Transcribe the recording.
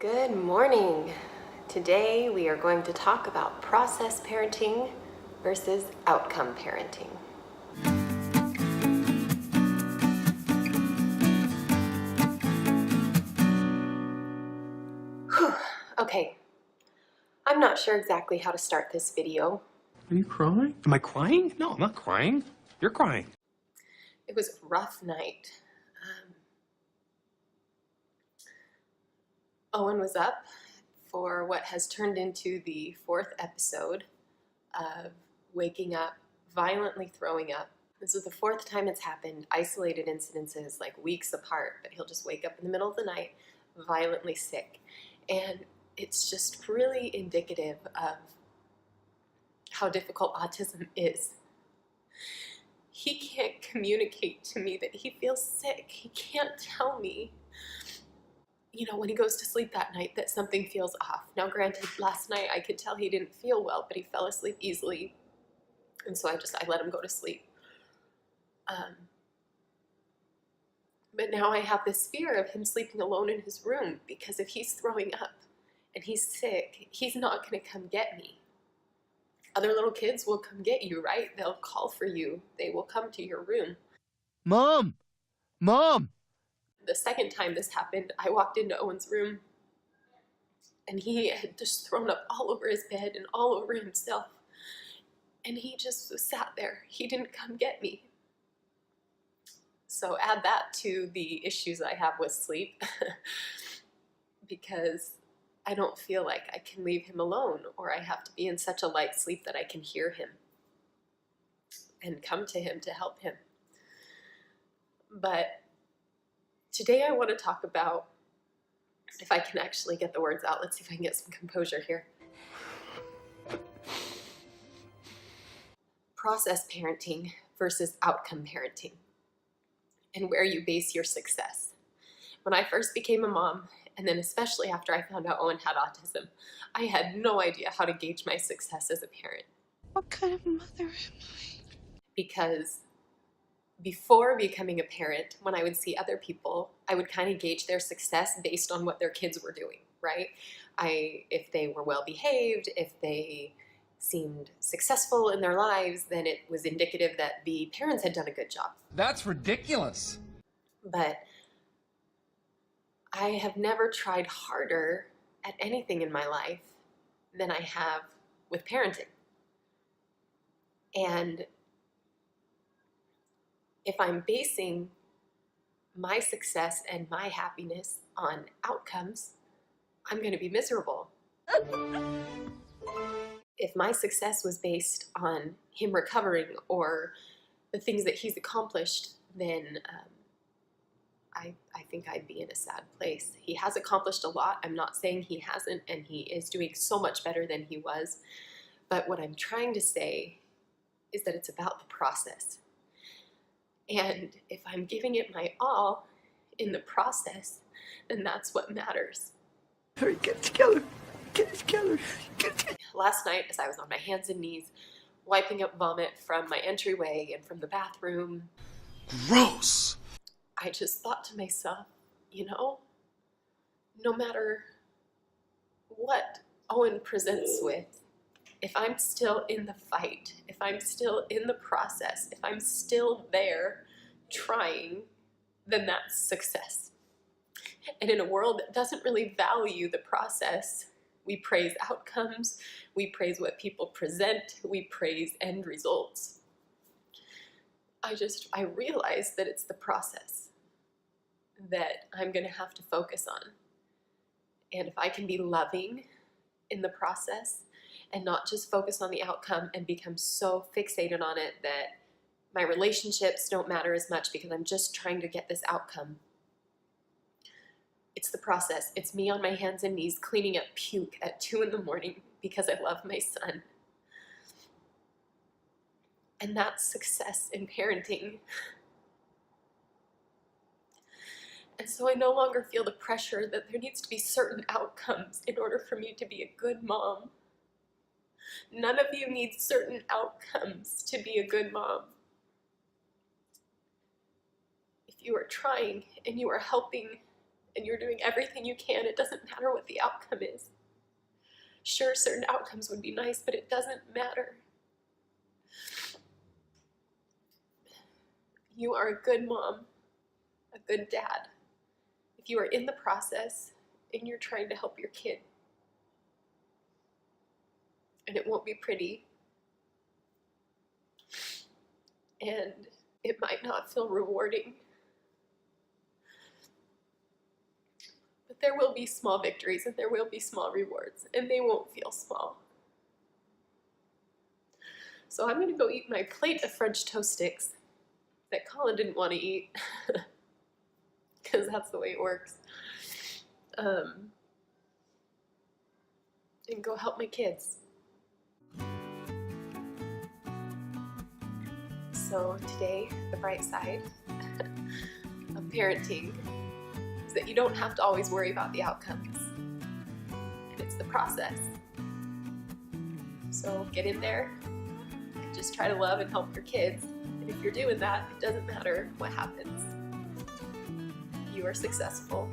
Good morning. Today we are going to talk about process parenting versus outcome parenting. Whew. Okay, I'm not sure exactly how to start this video. Are you crying? Am I crying? No, I'm not crying. You're crying. It was a rough night. Owen was up for what has turned into the 4th episode of waking up, violently throwing up. This is the 4th time it's happened, isolated incidences like weeks apart, but he'll just wake up in the middle of the night, violently sick. And it's just really indicative of how difficult autism is. He can't communicate to me that he feels sick. He can't tell me, when he goes to sleep that night that something feels off. Now, granted, last night I could tell he didn't feel well, but he fell asleep easily. And so I let him go to sleep. But now I have this fear of him sleeping alone in his room, because if he's throwing up and he's sick, he's not going to come get me. Other little kids will come get you, right? They'll call for you. They will come to your room. Mom! Mom! The second time this happened, I walked into Owen's room and he had just thrown up all over his bed and all over himself. And he just sat there. He didn't come get me. So add that to the issues I have with sleep because I don't feel like I can leave him alone, or I have to be in such a light sleep that I can hear him and come to him to help him. But today I want to talk about, if I can actually get the words out, let's see if I can get some composure here. Process parenting versus outcome parenting, and where you base your success. When I first became a mom, and then especially after I found out Owen had autism, I had no idea how to gauge my success as a parent. What kind of mother am I? Because before becoming a parent, when I would see other people, I would kind of gauge their success based on what their kids were doing, right? If they were well behaved, if they seemed successful in their lives, then it was indicative that the parents had done a good job. That's ridiculous. But I have never tried harder at anything in my life than I have with parenting. And if I'm basing my success and my happiness on outcomes, I'm going to be miserable. If my success was based on him recovering or the things that he's accomplished, then I think I'd be in a sad place. He has accomplished a lot. I'm not saying he hasn't, and he is doing so much better than he was. But what I'm trying to say is that it's about the process. And if I'm giving it my all in the process, then that's what matters. Hurry, get it together. Get it together. Get it together. Last night, as I was on my hands and knees, wiping up vomit from my entryway and from the bathroom, Gross. I just thought to myself, no matter what Owen presents with, if I'm still in the fight, if I'm still in the process, if I'm still there trying, then that's success. And in a world that doesn't really value the process, we praise outcomes, we praise what people present, we praise end results. I realize that it's the process that I'm going to have to focus on. And if I can be loving in the process and not just focus on the outcome and become so fixated on it that my relationships don't matter as much because I'm just trying to get this outcome. It's the process. It's me on my hands and knees cleaning up puke at 2 a.m. because I love my son. And that's success in parenting. And so I no longer feel the pressure that there needs to be certain outcomes in order for me to be a good mom. None of you need certain outcomes to be a good mom. If you are trying and you are helping and you're doing everything you can. It doesn't matter what the outcome is. Sure, certain outcomes would be nice, but it doesn't matter. You are a good mom, a good dad, if you are in the process and you're trying to help your kid. And it won't be pretty. And it might not feel rewarding. But there will be small victories and there will be small rewards, and they won't feel small. So I'm going to go eat my plate of French toast sticks that Colin didn't want to eat, because that's the way it works, and go help my kids. So today, the bright side of parenting is that you don't have to always worry about the outcomes, and it's the process. So get in there and just try to love and help your kids. And if you're doing that, it doesn't matter what happens. You are successful.